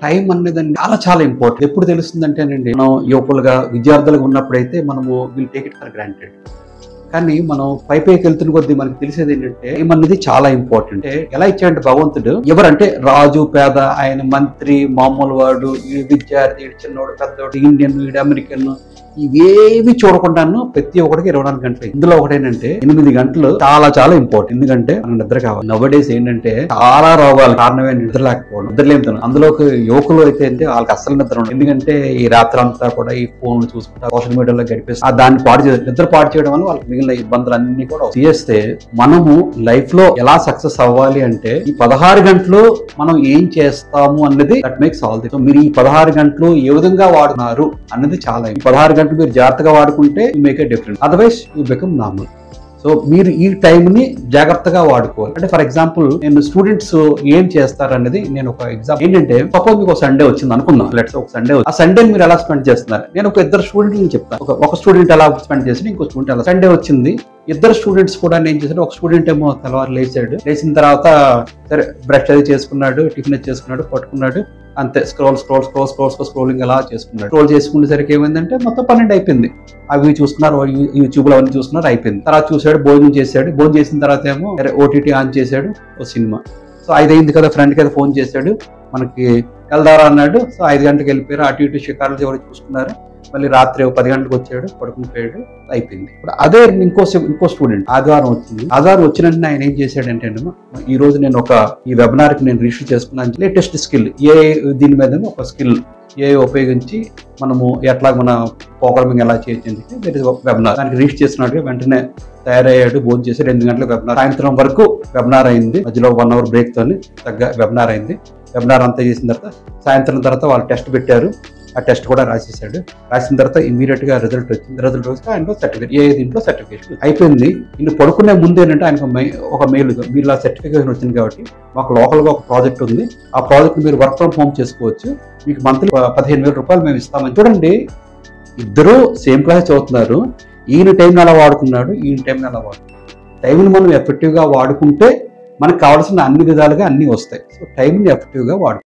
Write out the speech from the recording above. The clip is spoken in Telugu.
టైం అనేది చాలా చాలా ఇంపార్టెంట్. ఎప్పుడు తెలుస్తుందంటేనండి, మనం యువకులుగా విద్యార్థులుగా ఉన్నప్పుడైతే మనము will take it for granted. కానీ మనం పైకి వెళ్తున్న కొద్దీ మనకి తెలిసేది ఏంటంటే టైం అనేది చాలా ఇంపార్టెంట్. ఎలా ఇచ్చాడంటే భగవంతుడు, ఎవరంటే రాజు పేద, ఆయన మంత్రి, మామూలు వాడు, ఈ విద్యార్థి, చిన్నోడు, పెద్దోడు, ఇండియన్, అమెరికన్, ఇవేవి చూడకుండాను ప్రతి ఒక్కడికి 24 గంటలు. ఇందులో ఒకటేంటంటే 8 గంటలు చాలా చాలా ఇంపార్టెంట్. ఎందుకంటే మనం నిద్ర కావాలి. నవడేస్ ఏంటంటే చాలా రోగాలు కారణమే నిద్ర లేకపోవడం, నిద్రలేము. అందులో యువకులు అయితే వాళ్ళకి అస్సలు నిద్ర ఉండదు. ఎందుకంటే ఈ రాత్రి అంతా కూడా ఈ ఫోన్లు చూసుకుంటా సోషల్ మీడియాలో గడిపేసి దాన్ని నిద్ర పాడు చేయడం వల్ల వాళ్ళకి మిగిలిన ఇబ్బందులు అన్ని కూడా చేస్తే, మనము లైఫ్ లో ఎలా సక్సెస్ అవ్వాలి అంటే ఈ 16 గంటలు మనం ఏం చేస్తాము అన్నది that makes all the. So మీరు ఈ 16 గంటలు ఏ విధంగా వాడుతున్నారు అన్నది చాలా. 16 గంటలు మీరు జాగ్రత్తగా వాడుకుంటే you make a difference, otherwise you become normal. So మీరు ఈ టైంని జాగ్రత్తగా వాడుకోవాలి. అంటే ఫర్ ఎగ్జాంపుల్, నేను స్టూడెంట్స్ ఏం చేస్తారు అనేది నేను ఒక ఎగ్జాంపుల్ ఏంటంటే, సపోజ్ మీకు ఒక సండే వచ్చింది అనుకుందాం. లెట్స్ ఒక సండే, ఆ సండే మీరు ఎలా స్పెండ్ చేస్తున్నారు? నేను ఒక ఇద్దరు స్టూడెంట్ చెప్తాను. ఒక స్టూడెంట్ ఎలా స్పెండ్ చేసి, ఇంకో స్టూడెంట్ ఎలా. సండే వచ్చింది, ఇద్దరు స్టూడెంట్స్ కూడా ఏం చేశాడు, ఒక స్టూడెంట్ ఏమో తెల్లవారు లేచాడు, లేచిన తర్వాత సరే బ్రష్ అది చేసుకున్నాడు, టిఫిన్ అది చేసుకున్నాడు, పట్టుకున్నాడు, అంతే స్క్రోలింగ్ అలా చేసుకున్నాడు. స్క్రోల్ చేసుకునేసరికి ఏమైందంటే మొత్తం 12 అయిపోయింది. అవి చూసుకున్నారు, యూట్యూబ్ లో అవన్నీ చూసుకున్నారు, అయిపోయింది. తర్వాత చూసాడు, భోజనం చేశాడు, భోజనం చేసిన తర్వాత ఏమో ఓటీటీ ఆన్ చేశాడు, ఓ సినిమా. సో 5 అయింది కదా, ఫ్రెండ్ కదా ఫోన్ చేశాడు, మనకి వెళ్దారా అన్నాడు. సో 5 గంటలకు వెళ్ళిపోయారు, అటు ఇటు షికారులు ఎవరు చూసుకున్నారు. మళ్ళీ రాత్రి 10 గంటలకు వచ్చాడు, పడుకుని పోయాడు, అయిపోయింది. ఇప్పుడు అదే ఇంకో స్టూడెంట్ ఆదివారం వచ్చింది. ఆదివారం వచ్చినట్టు ఆయన ఏం చేశాడంటే, ఈ రోజు నేను ఈ వెబినార్ కి నేను రిజిస్టర్ చేసుకున్నాను, లేటెస్ట్ స్కిల్ దీని మీద ఒక స్కిల్ ఉపయోగించి మనము ఎట్లా మన ప్రోగ్రామింగ్ ఎలా చేయొచ్చు వెబినార్, దానికి రిజిస్టర్ చేస్తున్నాడు. వెంటనే తయారయ్యాడు, భోజనం చేశాడు, 8 గంటలకు వెబినార్. సాయంత్రం వరకు వెబినార్ అయింది, మధ్యలో 1 అవర్ బ్రేక్ తోని తగ్గ వెబినార్ అయింది. వెబినార్ అంతా చేసిన తర్వాత సాయంత్రం తర్వాత వాళ్ళు టెస్ట్ పెట్టారు, ఆ టెస్ట్ కూడా రాసేసాడు. రాసిన తర్వాత ఇమీడియట్ గా రిజల్ట్ వచ్చింది. రిజల్ట్ వస్తే ఆయనలో సర్టిఫికేట్, దీంట్లో సర్టిఫికేషన్ అయిపోయింది. ఇన్ని పడుకునే ముందు ఏంటంటే ఆయనకు ఒక మెయిల్, మీరు ఆ సర్టిఫికేషన్ వచ్చింది కాబట్టి మాకు లోకల్ గా ఒక ప్రాజెక్ట్ ఉంది, ఆ ప్రాజెక్ట్ మీరు వర్క్ ఫ్రమ్ హోమ్ చేసుకోవచ్చు, మీకు మంత్లీ 15,000 రూపాయలు మేము ఇస్తామని. చూడండి, ఇద్దరు సేమ్ క్లాస్ చదువుతున్నారు. ఈయన టైంని అలా వాడుకున్నాడు, ఈయన టైంని అలా వాడుకున్నాడు. టైంని మనం ఎఫెక్టివ్ గా వాడుకుంటే మనకు కావాల్సిన అన్ని విధాలుగా అన్ని వస్తాయి. సో టైంని ఎఫెక్టివ్ గా వాడుకోవాలి.